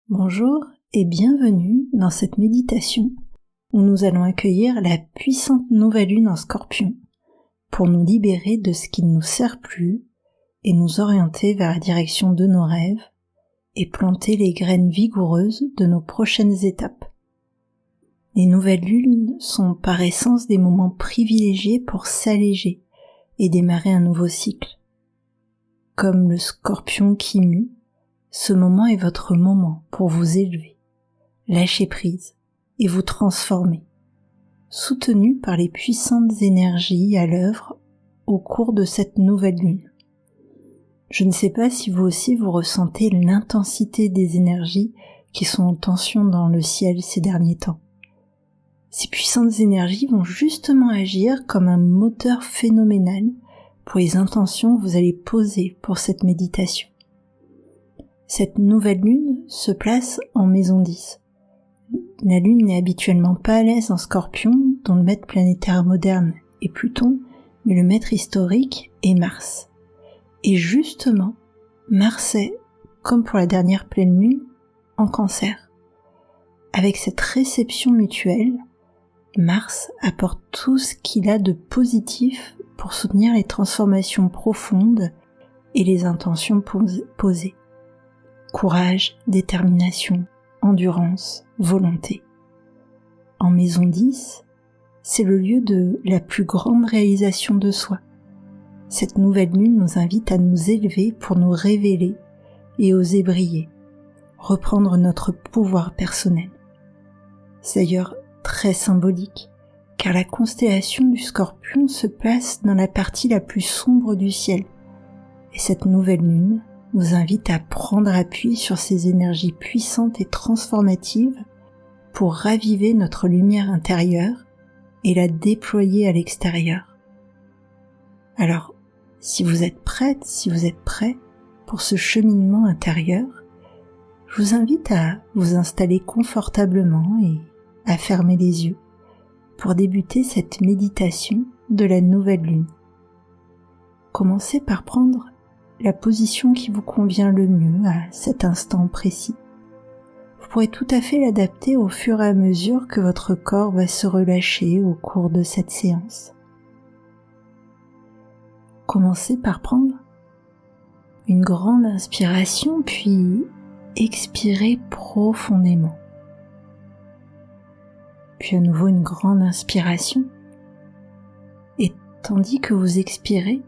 Bonjour et bienvenue dans cette méditation où nous allons accueillir la puissante nouvelle lune en Scorpion pour nous libérer de ce qui ne nous sert plus et nous orienter vers la direction de nos rêves et planter les graines vigoureuses de nos prochaines étapes. Les nouvelles lunes sont par essence des moments privilégiés pour s'alléger et démarrer un nouveau cycle. Comme le Scorpion qui mue, ce moment est votre moment pour vous élever, lâcher prise et vous transformer, soutenu par les puissantes énergies à l'œuvre au cours de cette nouvelle lune. Je ne sais pas si vous aussi vous ressentez l'intensité des énergies qui sont en tension dans le ciel ces derniers temps. Ces puissantes énergies vont justement agir comme un moteur phénoménal pour les intentions que vous allez poser pour cette méditation. Cette nouvelle lune se place en maison 10. La lune n'est habituellement pas à l'aise en Scorpion, dont le maître planétaire moderne est Pluton, mais le maître historique est Mars. Et justement, Mars est, comme pour la dernière pleine lune, en Cancer. Avec cette réception mutuelle, Mars apporte tout ce qu'il a de positif pour soutenir les transformations profondes et les intentions posées. Courage, détermination, endurance, volonté. En maison 10, c'est le lieu de la plus grande réalisation de soi. Cette nouvelle lune nous invite à nous élever pour nous révéler et oser briller, reprendre notre pouvoir personnel. C'est d'ailleurs très symbolique, car la constellation du Scorpion se place dans la partie la plus sombre du ciel, et cette nouvelle lune nous invite à prendre appui sur ces énergies puissantes et transformatives pour raviver notre lumière intérieure et la déployer à l'extérieur. Alors, si vous êtes prête, si vous êtes prêt pour ce cheminement intérieur, je vous invite à vous installer confortablement et à fermer les yeux pour débuter cette méditation de la nouvelle lune. Commencez par prendre la position qui vous convient le mieux à cet instant précis. Vous pourrez tout à fait l'adapter au fur et à mesure que votre corps va se relâcher au cours de cette séance. Commencez par prendre une grande inspiration, puis expirez profondément. Puis à nouveau une grande inspiration. Et tandis que vous expirez,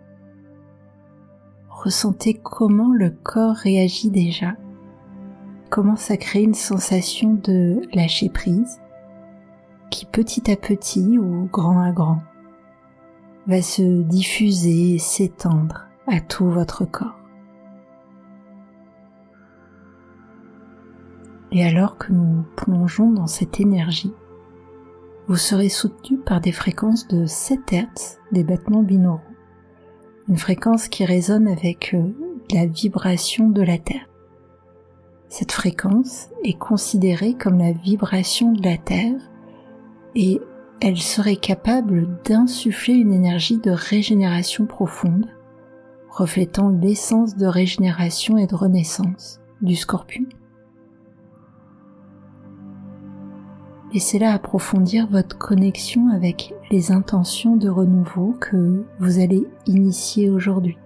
ressentez comment le corps réagit déjà, commence à créer une sensation de lâcher prise qui petit à petit ou grand à grand va se diffuser et s'étendre à tout votre corps. Et alors que nous plongeons dans cette énergie, vous serez soutenu par des fréquences de 7 Hz, des battements binauraux, une fréquence qui résonne avec la vibration de la Terre. Cette fréquence est considérée comme la vibration de la Terre et elle serait capable d'insuffler une énergie de régénération profonde, reflétant l'essence de régénération et de renaissance du Scorpion. Laissez-la approfondir votre connexion avec les intentions de renouveau que vous allez initier aujourd'hui.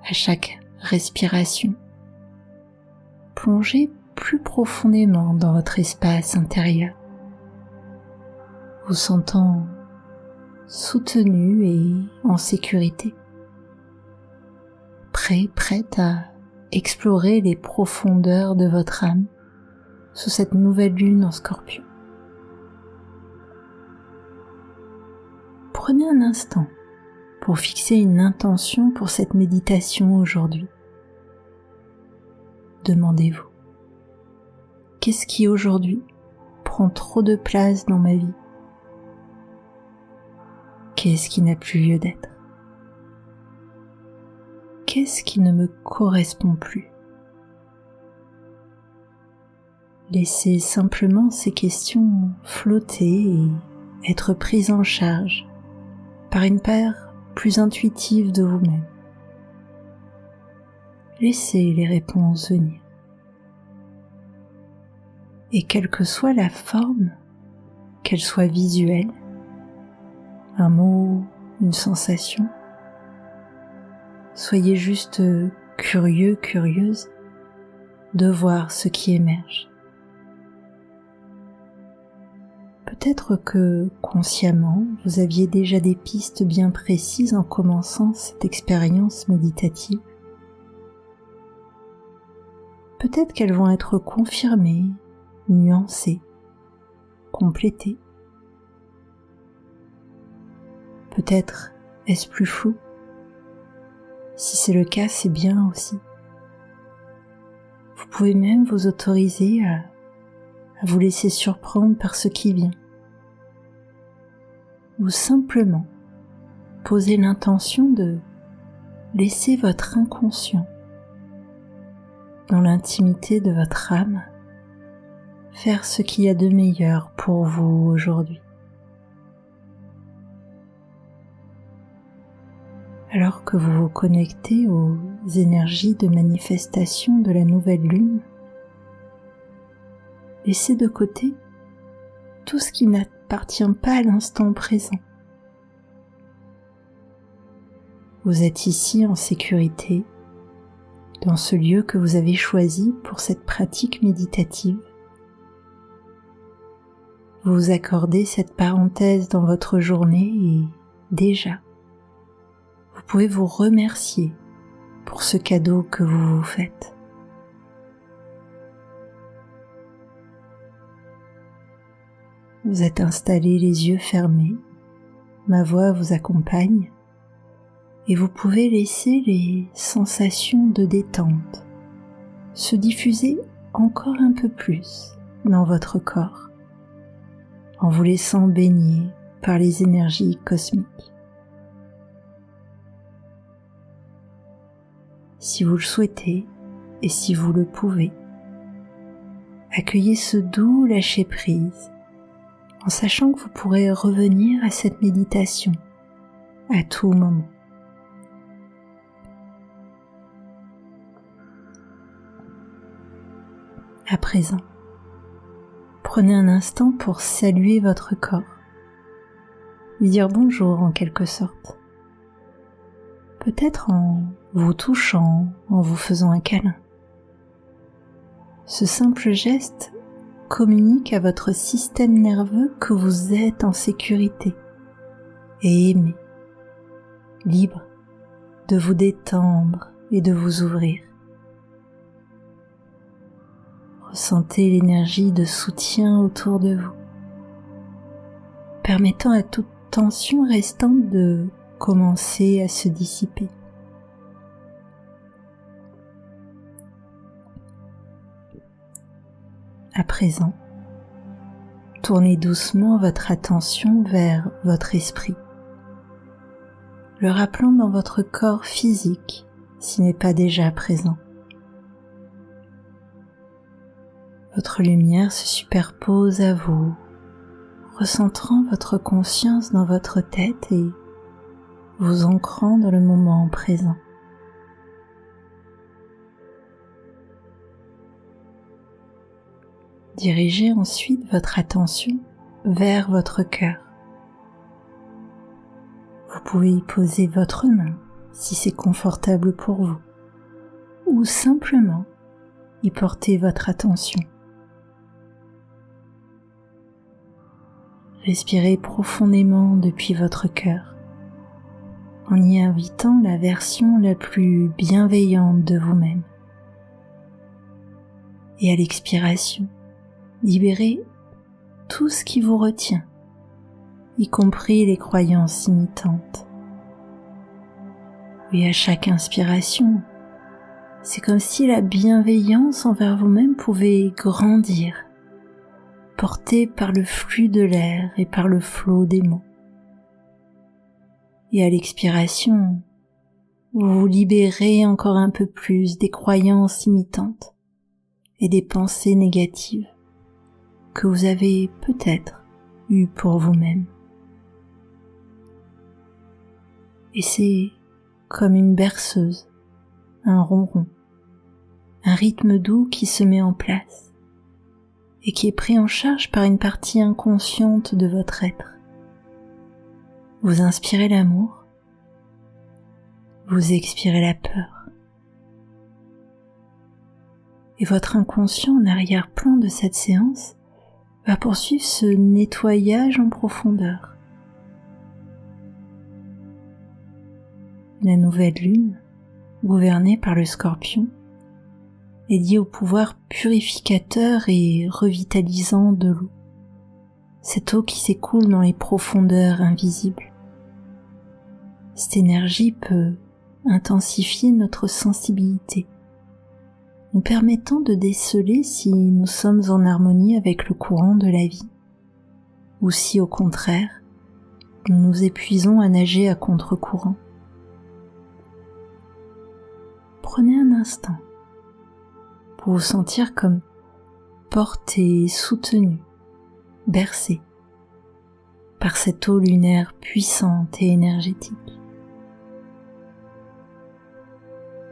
À chaque respiration, plongez plus profondément dans votre espace intérieur, vous sentant soutenu et en sécurité, prête à explorer les profondeurs de votre âme sous cette nouvelle lune en Scorpion. Prenez un instant pour fixer une intention pour cette méditation aujourd'hui. Demandez-vous, qu'est-ce qui aujourd'hui prend trop de place dans ma vie? Qu'est-ce qui n'a plus lieu d'être? Qu'est-ce qui ne me correspond plus? Laissez simplement ces questions flotter et être prises en charge par une part plus intuitive de vous-même. laissez les réponses venir. Et quelle que soit la forme, qu'elle soit visuelle, un mot, une sensation, soyez juste curieux, curieuse de voir ce qui émerge. Peut-être que consciemment, vous aviez déjà des pistes bien précises en commençant cette expérience méditative. Peut-être qu'elles vont être confirmées, nuancées, complétées. Peut-être est-ce plus flou. Si c'est le cas, c'est bien aussi. Vous pouvez même vous autoriser à vous laisser surprendre par ce qui vient. Ou simplement poser l'intention de laisser votre inconscient, dans l'intimité de votre âme, faire ce qu'il y a de meilleur pour vous aujourd'hui. Alors que vous vous connectez aux énergies de manifestation de la nouvelle lune, laissez de côté tout ce qui n'appartient pas à l'instant présent. Vous êtes ici en sécurité, dans ce lieu que vous avez choisi pour cette pratique méditative. Vous vous accordez cette parenthèse dans votre journée et déjà, vous pouvez vous remercier pour ce cadeau que vous vous faites. Vous êtes installé les yeux fermés, ma voix vous accompagne et vous pouvez laisser les sensations de détente se diffuser encore un peu plus dans votre corps en vous laissant baigner par les énergies cosmiques. Si vous le souhaitez et si vous le pouvez, accueillez ce doux lâcher-prise en sachant que vous pourrez revenir à cette méditation à tout moment. À présent, prenez un instant pour saluer votre corps, lui dire bonjour en quelque sorte, peut-être en vous touchant, en vous faisant un câlin. Ce simple geste communique à votre système nerveux que vous êtes en sécurité et aimé, libre de vous détendre et de vous ouvrir. Ressentez l'énergie de soutien autour de vous, permettant à toute tension restante de commencer à se dissiper. À présent, tournez doucement votre attention vers votre esprit, le rappelant dans votre corps physique s'il n'est pas déjà présent. Votre lumière se superpose à vous, recentrant votre conscience dans votre tête et vous ancrant dans le moment présent. Dirigez ensuite votre attention vers votre cœur. Vous pouvez y poser votre main si c'est confortable pour vous, ou simplement y porter votre attention. Respirez profondément depuis votre cœur, en y invitant la version la plus bienveillante de vous-même. Et à l'expiration, libérez tout ce qui vous retient, y compris les croyances imitantes. Et à chaque inspiration, c'est comme si la bienveillance envers vous-même pouvait grandir, portée par le flux de l'air et par le flot des mots. Et à l'expiration, vous vous libérez encore un peu plus des croyances imitantes et des pensées négatives que vous avez peut-être eues pour vous-même. Et c'est comme une berceuse, un ronron un rythme doux qui se met en place et qui est pris en charge par une partie inconsciente de votre être. Vous inspirez l'amour, vous expirez la peur. Et votre inconscient en arrière-plan de cette séance va poursuivre ce nettoyage en profondeur. La nouvelle lune, gouvernée par le Scorpion, est liée au pouvoir purificateur et revitalisant de l'eau. Cette eau qui s'écoule dans les profondeurs invisibles. Cette énergie peut intensifier notre sensibilité, nous permettant de déceler si nous sommes en harmonie avec le courant de la vie, ou si au contraire, nous nous épuisons à nager à contre-courant. Prenez un instant pour vous sentir comme porté, soutenu, bercé par cette eau lunaire puissante et énergétique.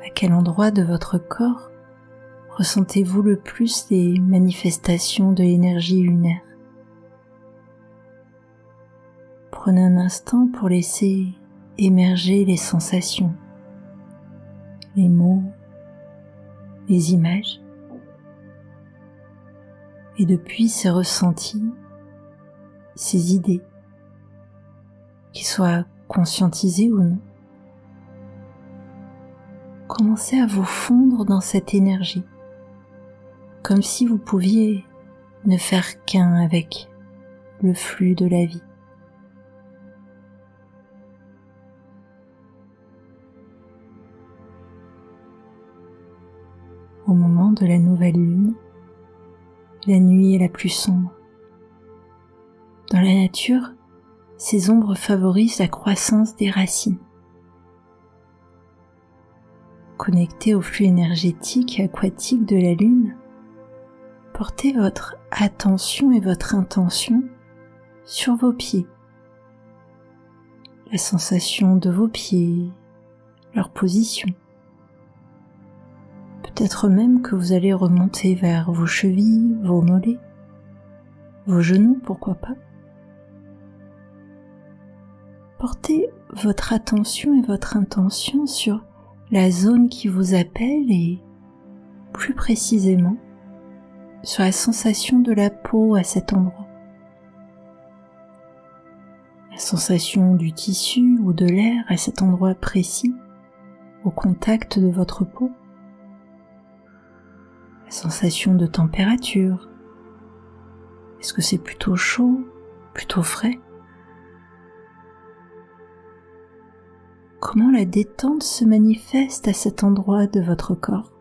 À quel endroit de votre corps ressentez-vous le plus les manifestations de l'énergie lunaire? Prenez un instant pour laisser émerger les sensations, les mots, les images. Et depuis ces ressentis, ces idées, qu'ils soient conscientisés ou non, commencez à vous fondre dans cette énergie, comme si vous pouviez ne faire qu'un avec le flux de la vie. Au moment de la nouvelle lune, la nuit est la plus sombre. Dans la nature, ces ombres favorisent la croissance des racines. Connecté au flux énergétique et aquatique de la lune, portez votre attention et votre intention sur vos pieds. La sensation de vos pieds, leur position. Peut-être même que vous allez remonter vers vos chevilles, vos mollets, vos genoux, pourquoi pas. Portez votre attention et votre intention sur la zone qui vous appelle et, plus précisément, sur la sensation de la peau à cet endroit. La sensation du tissu ou de l'air à cet endroit précis, au contact de votre peau. La sensation de température. Est-ce que c'est plutôt chaud, plutôt frais? Comment la détente se manifeste à cet endroit de votre corps?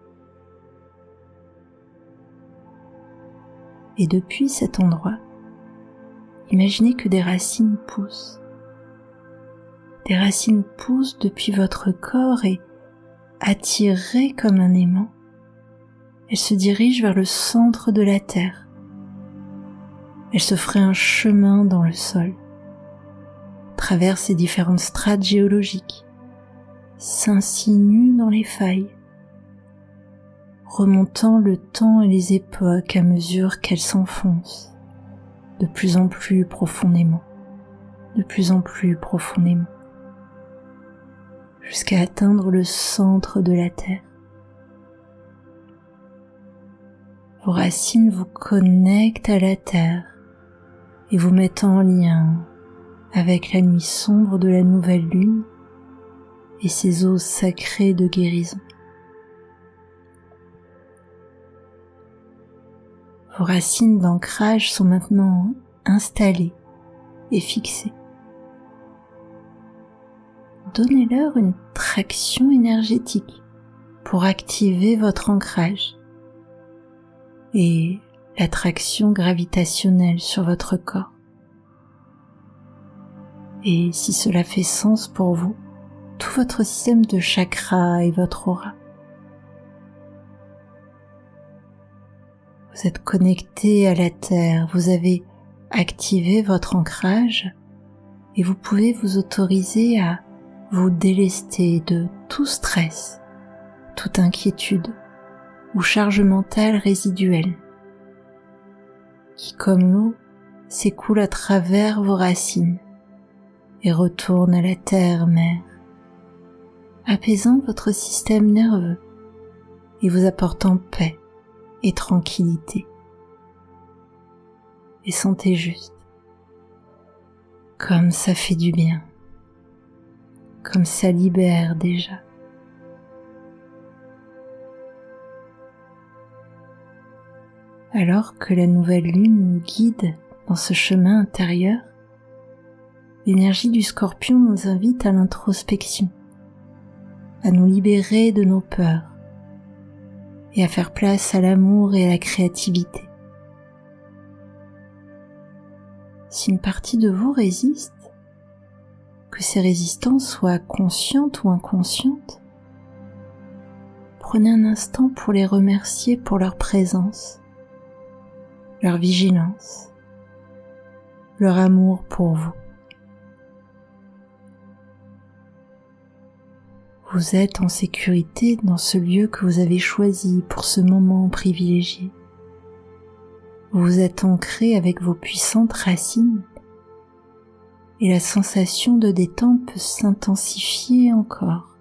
Et depuis cet endroit, imaginez que des racines poussent. Des racines poussent depuis votre corps et, attirées comme un aimant, elles se dirigent vers le centre de la terre. Elles se feraient un chemin dans le sol, traversent ces différentes strates géologiques, s'insinuent dans les failles, remontant le temps et les époques à mesure qu'elles s'enfoncent de plus en plus profondément, de plus en plus profondément, jusqu'à atteindre le centre de la terre. Vos racines vous connectent à la terre et vous mettent en lien avec la nuit sombre de la nouvelle lune et ses eaux sacrées de guérison. Vos racines d'ancrage sont maintenant installées et fixées. Donnez-leur une traction énergétique pour activer votre ancrage et l'attraction gravitationnelle sur votre corps. Et si cela fait sens pour vous, tout votre système de chakras et votre aura. Vous êtes connecté à la terre, vous avez activé votre ancrage et vous pouvez vous autoriser à vous délester de tout stress, toute inquiétude, ou charge mentale résiduelle qui, comme l'eau, s'écoule à travers vos racines et retourne à la terre-mère, apaisant votre système nerveux et vous apportant paix et tranquillité. Et sentez juste comme ça fait du bien, comme ça libère déjà. Alors que la nouvelle lune nous guide dans ce chemin intérieur, l'énergie du Scorpion nous invite à l'introspection, à nous libérer de nos peurs et à faire place à l'amour et à la créativité. Si une partie de vous résiste, que ces résistances soient conscientes ou inconscientes, prenez un instant pour les remercier pour leur présence, leur vigilance, leur amour pour vous. Vous êtes en sécurité dans ce lieu que vous avez choisi pour ce moment privilégié. Vous êtes ancré avec vos puissantes racines et la sensation de détente peut s'intensifier encore.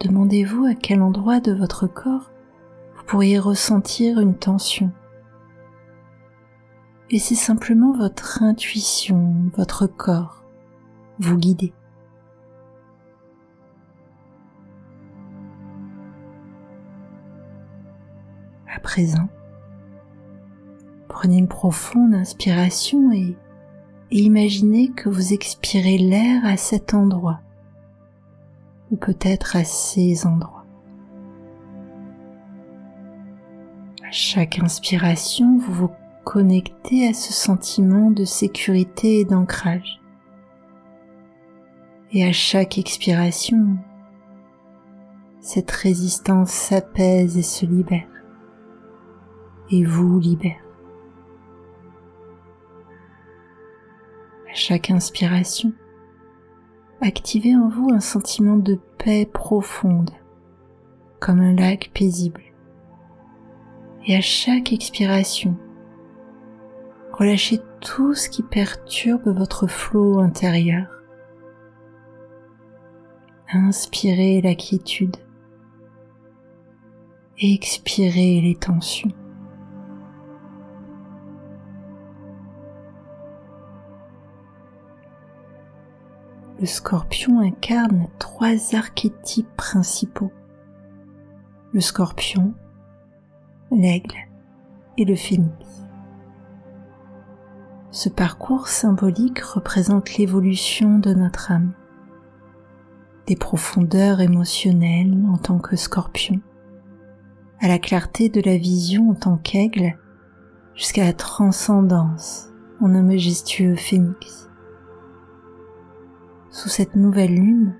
Demandez-vous à quel endroit de votre corps vous pourriez ressentir une tension. Laissez simplement votre intuition, votre corps, vous guider. À présent, prenez une profonde inspiration et imaginez que vous expirez l'air à cet endroit, ou peut-être à ces endroits. À chaque inspiration, vous vous connectez à ce sentiment de sécurité et d'ancrage. Et à chaque expiration, cette résistance s'apaise et se libère, et vous libère. À chaque inspiration, activez en vous un sentiment de paix profonde, comme un lac paisible. Et à chaque expiration, relâchez tout ce qui perturbe votre flot intérieur. Inspirez la quiétude et expirez les tensions. Le Scorpion incarne 3 archétypes principaux: le Scorpion, l'Aigle et le Phénix. Ce parcours symbolique représente l'évolution de notre âme, des profondeurs émotionnelles en tant que Scorpion, à la clarté de la vision en tant qu'Aigle, jusqu'à la transcendance en un majestueux Phénix. Sous cette nouvelle lune,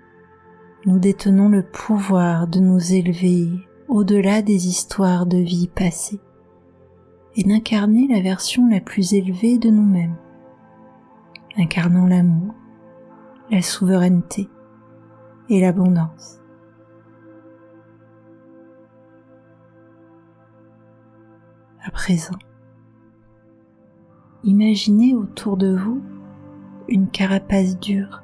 nous détenons le pouvoir de nous élever au-delà des histoires de vie passées et d'incarner la version la plus élevée de nous-mêmes, incarnant l'amour, la souveraineté et l'abondance. À présent, imaginez autour de vous une carapace dure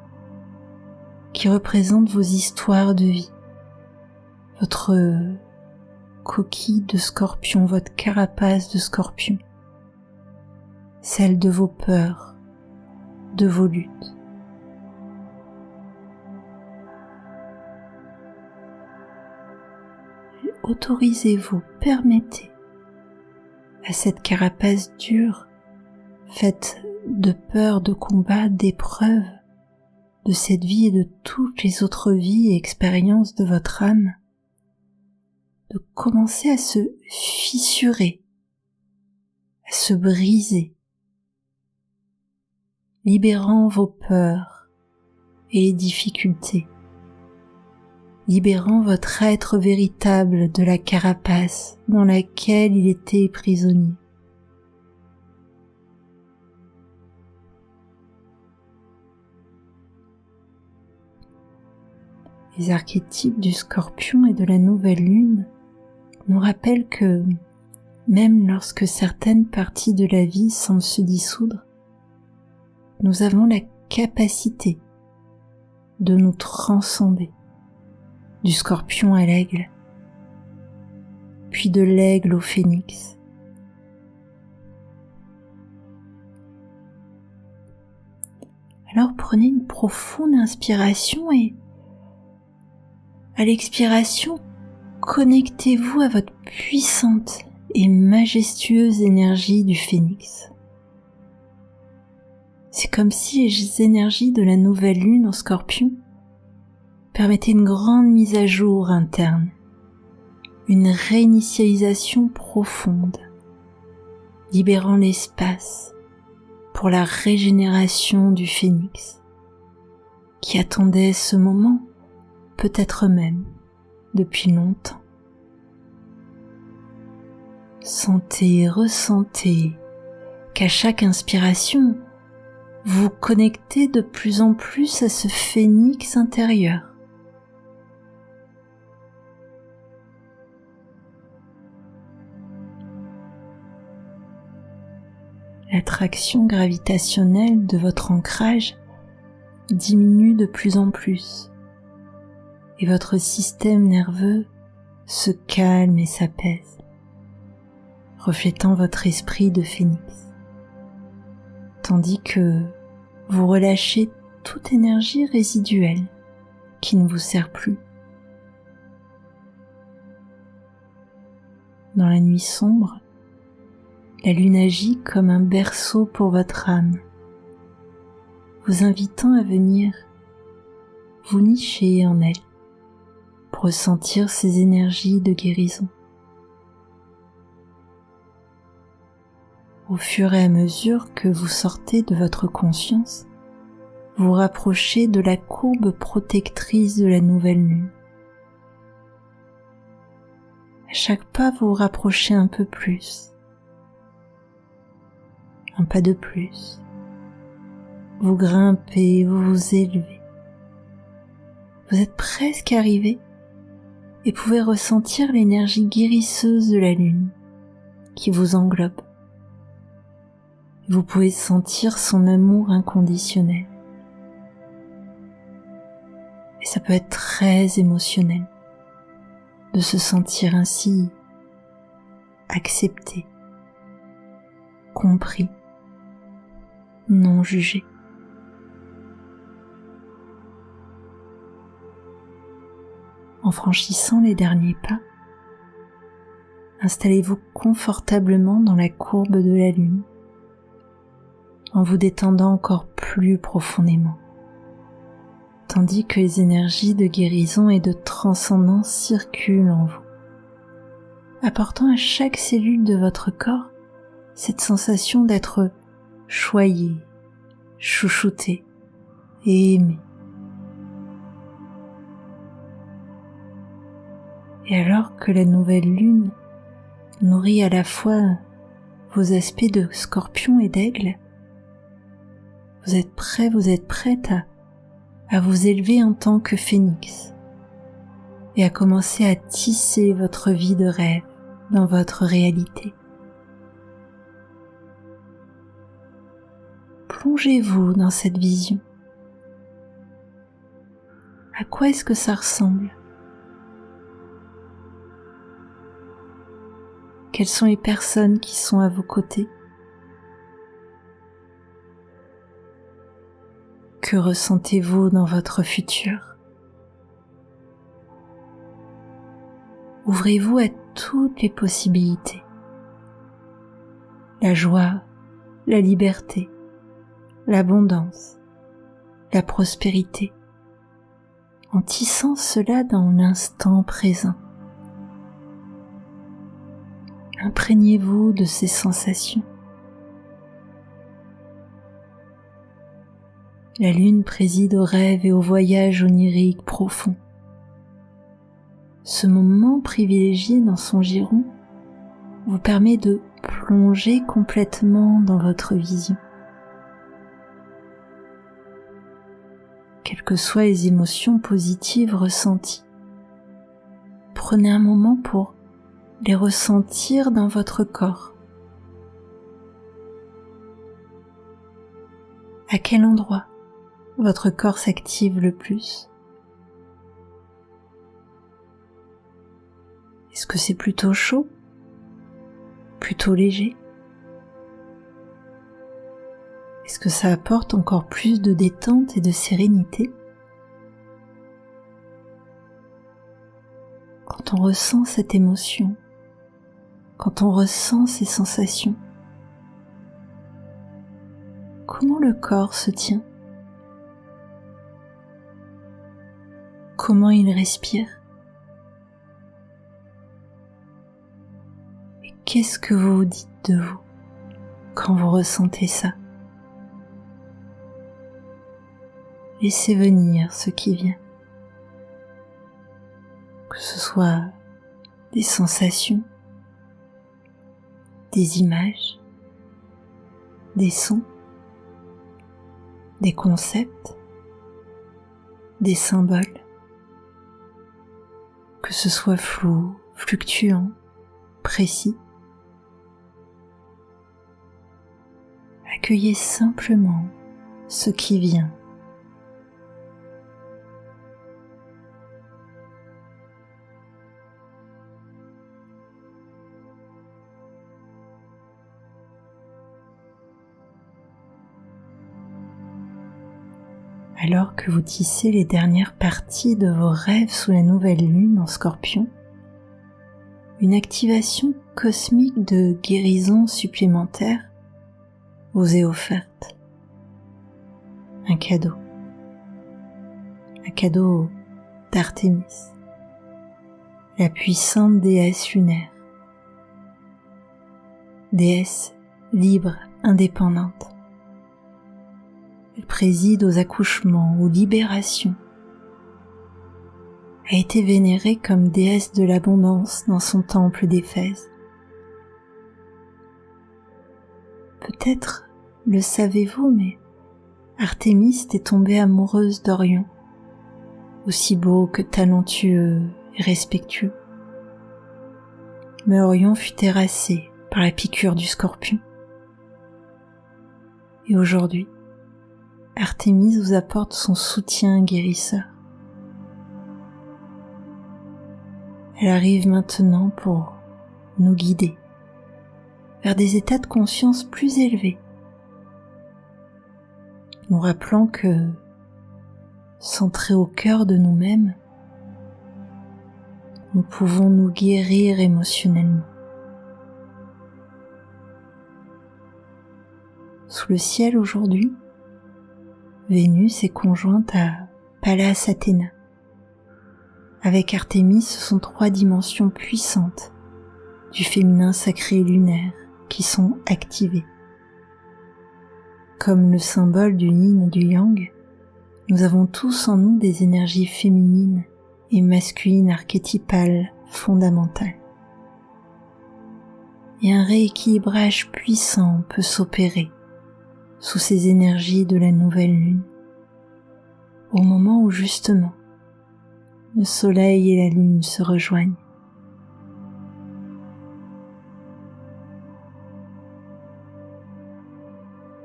qui représente vos histoires de vie, votre coquille de Scorpion, votre carapace de Scorpion, celle de vos peurs, de vos luttes. Autorisez-vous, permettez à cette carapace dure, faite de peur, de combat, d'épreuves, de cette vie et de toutes les autres vies et expériences de votre âme, de commencer à se fissurer, à se briser, libérant vos peurs et les difficultés, libérant votre être véritable de la carapace dans laquelle il était prisonnier. Les archétypes du Scorpion et de la nouvelle lune nous rappellent que même lorsque certaines parties de la vie semblent se dissoudre, nous avons la capacité de nous transcender, du Scorpion à l'aigle, puis de l'aigle au phénix. Alors prenez une profonde inspiration et à l'expiration, connectez-vous à votre puissante et majestueuse énergie du phénix. C'est comme si les énergies de la nouvelle lune en Scorpion permettaient une grande mise à jour interne, une réinitialisation profonde, libérant l'espace pour la régénération du phénix, qui attendait ce moment peut-être même depuis longtemps. Sentez et ressentez qu'à chaque inspiration, vous connectez de plus en plus à ce phénix intérieur. L'attraction gravitationnelle de votre ancrage diminue de plus en plus et votre système nerveux se calme et s'apaise, reflétant votre esprit de phénix, tandis que vous relâchez toute énergie résiduelle qui ne vous sert plus. Dans la nuit sombre, la lune agit comme un berceau pour votre âme, vous invitant à venir vous nicher en elle pour ressentir ces énergies de guérison. Au fur et à mesure que vous sortez de votre conscience, vous rapprochez de la courbe protectrice de la nouvelle lune. À chaque pas, vous vous rapprochez un peu plus, un pas de plus. Vous grimpez, vous vous élevez. Vous êtes presque arrivé et pouvez ressentir l'énergie guérisseuse de la lune qui vous englobe. Vous pouvez sentir son amour inconditionnel. Et ça peut être très émotionnel de se sentir ainsi accepté, compris, non jugé. En franchissant les derniers pas, installez-vous confortablement dans la courbe de la lune, en vous détendant encore plus profondément, tandis que les énergies de guérison et de transcendance circulent en vous, apportant à chaque cellule de votre corps cette sensation d'être choyé, chouchouté et aimé. Et alors que la nouvelle lune nourrit à la fois vos aspects de Scorpion et d'Aigle, vous êtes prête à vous élever en tant que phénix et à commencer à tisser votre vie de rêve dans votre réalité. Plongez-vous dans cette vision. À quoi est-ce que ça ressemble ? Quelles sont les personnes qui sont à vos côtés ? Que ressentez-vous dans votre futur ? Ouvrez-vous à toutes les possibilités. La joie, la liberté, l'abondance, la prospérité, en tissant cela dans l'instant présent. Imprégnez-vous de ces sensations. La lune préside aux rêves et aux voyages oniriques profonds. Ce moment privilégié dans son giron vous permet de plonger complètement dans votre vision. quelles que soient les émotions positives ressenties. Prenez un moment pour les ressentir dans votre corps. À quel endroit votre corps s'active le plus? Est-ce que c'est plutôt chaud? Plutôt léger? Est-ce que ça apporte encore plus de détente et de sérénité? Quand on ressent cette émotion, quand on ressent ces sensations, comment le corps se tient? Comment il respire? Et qu'est-ce que vous vous dites de vous quand vous ressentez ça? Laissez venir ce qui vient. Que ce soit des sensations, des images, des sons, des concepts, des symboles, que ce soit flou, fluctuant, précis. Accueillez simplement ce qui vient. Alors que vous tissez les dernières parties de vos rêves sous la nouvelle lune en Scorpion, une activation cosmique de guérison supplémentaire vous est offerte. Un cadeau d'Artémis, la puissante déesse lunaire, déesse libre, indépendante. Elle préside aux accouchements, aux libérations, a été vénérée comme déesse de l'abondance dans son temple d'Éphèse. Peut-être le savez-vous, mais Artémis est tombée amoureuse d'Orion, aussi beau que talentueux et respectueux. Mais Orion fut terrassé par la piqûre du scorpion. Et aujourd'hui, Artémis vous apporte son soutien guérisseur. Elle arrive maintenant pour nous guider vers des états de conscience plus élevés, nous rappelant que, centrés au cœur de nous-mêmes, nous pouvons nous guérir émotionnellement. Sous le ciel aujourd'hui, Vénus est conjointe à Pallas Athéna. Avec Artémis, ce sont 3 dimensions puissantes du féminin sacré lunaire qui sont activées. Comme le symbole du yin et du yang, nous avons tous en nous des énergies féminines et masculines archétypales fondamentales. Et un rééquilibrage puissant peut s'opérer sous ces énergies de la nouvelle lune, au moment où justement le soleil et la lune se rejoignent.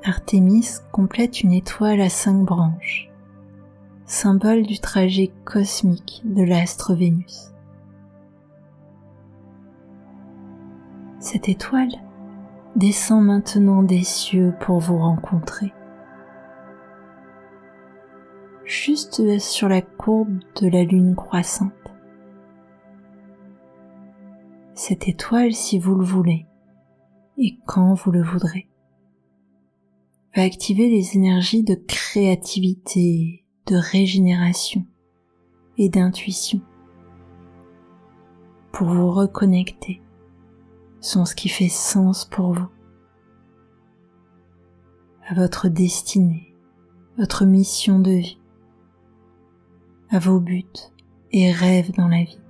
Artémis complète une étoile à 5 branches, symbole du trajet cosmique de l'astre Vénus. Cette étoile descend maintenant des cieux pour vous rencontrer. Juste sur la courbe de la lune croissante. Cette étoile, si vous le voulez, et quand vous le voudrez, va activer les énergies de créativité, de régénération et d'intuition pour vous reconnecter sur ce qui fait sens pour vous, à votre destinée, votre mission de vie, à vos buts et rêves dans la vie.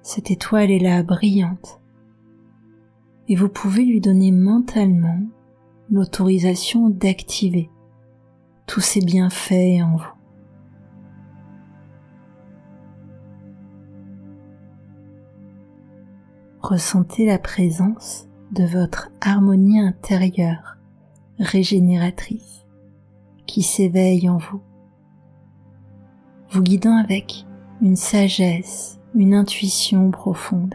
Cette étoile est là, brillante, et vous pouvez lui donner mentalement l'autorisation d'activer tous ces bienfaits en vous. Ressentez la présence de votre harmonie intérieure régénératrice qui s'éveille en vous, vous guidant avec une sagesse, une intuition profonde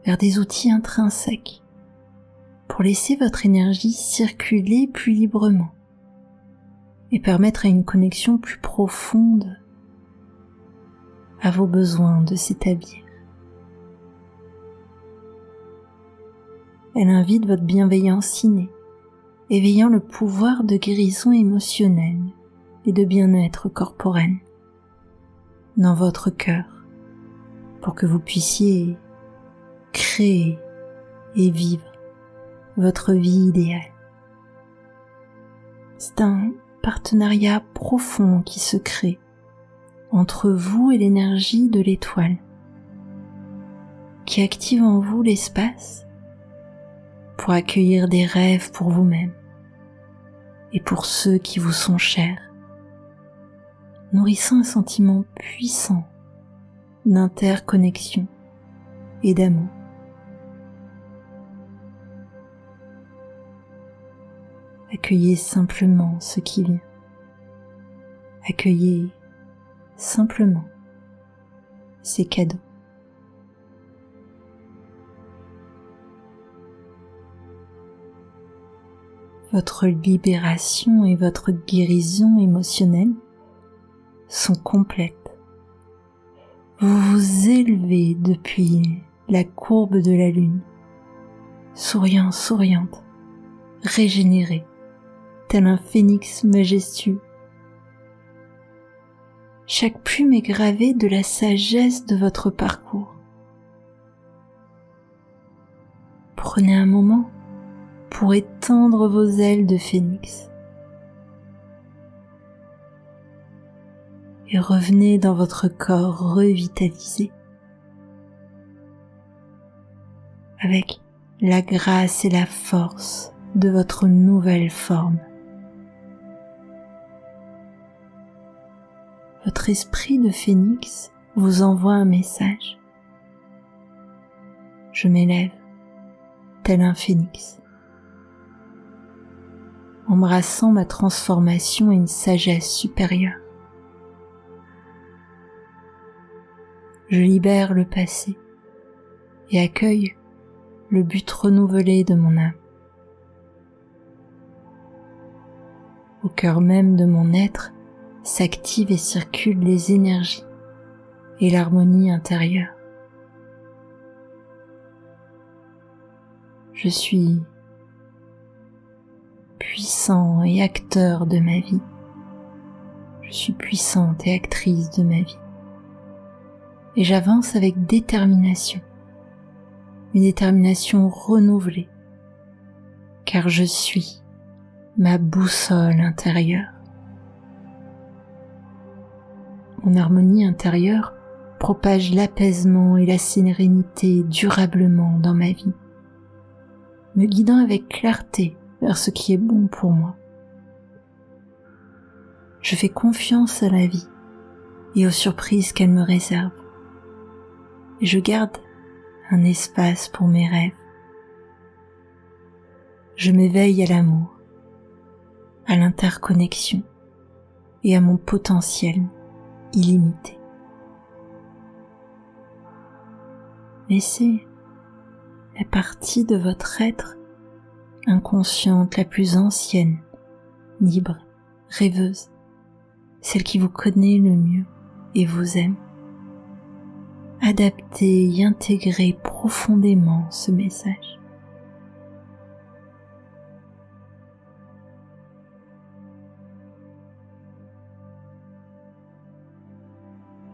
vers des outils intrinsèques pour laisser votre énergie circuler plus librement et permettre à une connexion plus profonde à vos besoins de s'établir. Elle invite votre bienveillance innée, éveillant le pouvoir de guérison émotionnelle et de bien-être corporel dans votre cœur pour que vous puissiez créer et vivre votre vie idéale. C'est un partenariat profond qui se crée entre vous et l'énergie de l'étoile, qui active en vous l'espace pour accueillir des rêves pour vous-même et pour ceux qui vous sont chers, nourrissant un sentiment puissant d'interconnexion et d'amour. Accueillez simplement ce qui vient. Accueillez simplement ces cadeaux. Votre libération et votre guérison émotionnelle sont complètes. Vous vous élevez depuis la courbe de la lune, souriant, souriante, régénéré, tel un phénix majestueux. Chaque plume est gravée de la sagesse de votre parcours. Prenez un moment pour étendre vos ailes de phénix et revenez dans votre corps revitalisé avec la grâce et la force de votre nouvelle forme. Votre esprit de phénix vous envoie un message. Je m'élève tel un phénix, embrassant ma transformation et une sagesse supérieure. Je libère le passé et accueille le but renouvelé de mon âme. Au cœur même de mon être s'activent et circulent les énergies et l'harmonie intérieure. Je suis puissant et acteur de ma vie. Je suis puissante et actrice de ma vie. Et j'avance avec détermination, une détermination renouvelée, car je suis ma boussole intérieure. Mon harmonie intérieure propage l'apaisement et la sérénité durablement dans ma vie, me guidant avec clarté vers ce qui est bon pour moi. Je fais confiance à la vie et aux surprises qu'elle me réserve. Et je garde un espace pour mes rêves. Je m'éveille à l'amour, à l'interconnexion et à mon potentiel illimité. Laissez la partie de votre être inconsciente la plus ancienne, libre, rêveuse, celle qui vous connaît le mieux et vous aime. Adapter et intégrer profondément ce message.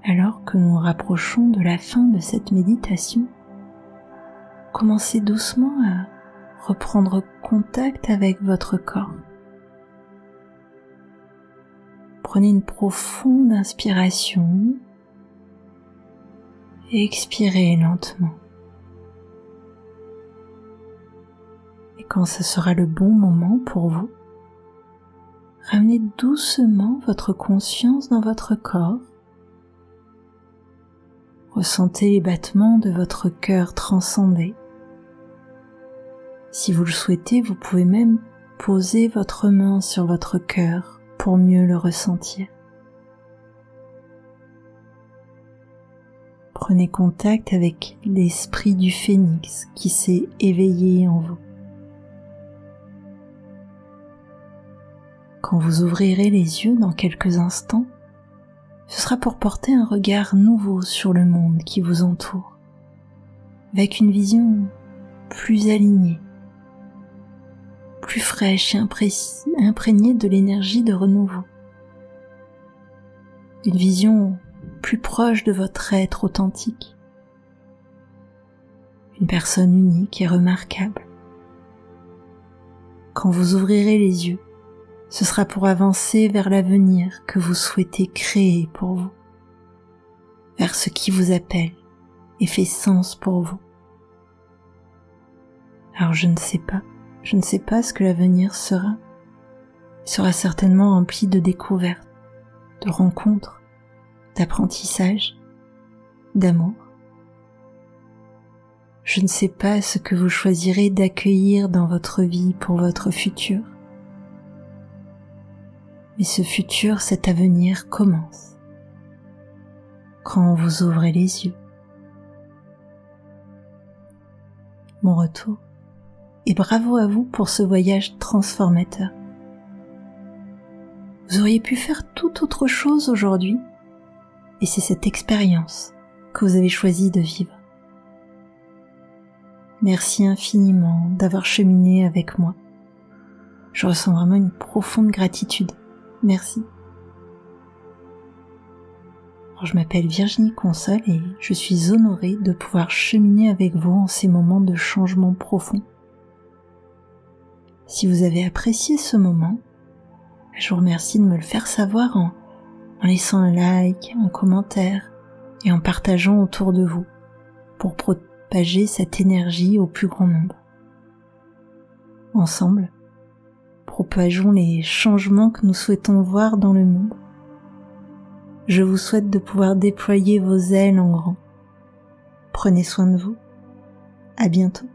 Alors que nous nous rapprochons de la fin de cette méditation, commencez doucement à reprendre contact avec votre corps. Prenez une profonde inspiration et expirez lentement. Et quand ce sera le bon moment pour vous, ramenez doucement votre conscience dans votre corps. Ressentez les battements de votre cœur transcender. Si vous le souhaitez, vous pouvez même poser votre main sur votre cœur pour mieux le ressentir. Prenez contact avec l'esprit du phénix qui s'est éveillé en vous. Quand vous ouvrirez les yeux dans quelques instants, ce sera pour porter un regard nouveau sur le monde qui vous entoure, avec une vision plus alignée, plus fraîche et imprégnée de l'énergie de renouveau. Une vision plus proche de votre être authentique. Une personne unique et remarquable. Quand vous ouvrirez les yeux, ce sera pour avancer vers l'avenir que vous souhaitez créer pour vous, vers ce qui vous appelle et fait sens pour vous. Alors je ne sais pas ce que l'avenir sera. Il sera certainement rempli de découvertes, de rencontres, d'apprentissage, d'amour. Je ne sais pas ce que vous choisirez d'accueillir dans votre vie pour votre futur. Mais ce futur, cet avenir commence quand vous ouvrez les yeux. Mon retour, et bravo à vous pour ce voyage transformateur. Vous auriez pu faire tout autre chose aujourd'hui, et c'est cette expérience que vous avez choisi de vivre. Merci infiniment d'avoir cheminé avec moi. Je ressens vraiment une profonde gratitude. Merci. Alors, je m'appelle Virginie Consol et je suis honorée de pouvoir cheminer avec vous en ces moments de changement profond. Si vous avez apprécié ce moment, je vous remercie de me le faire savoir en laissant un like, un commentaire et en partageant autour de vous pour propager cette énergie au plus grand nombre. Ensemble, propageons les changements que nous souhaitons voir dans le monde. Je vous souhaite de pouvoir déployer vos ailes en grand. Prenez soin de vous. À bientôt.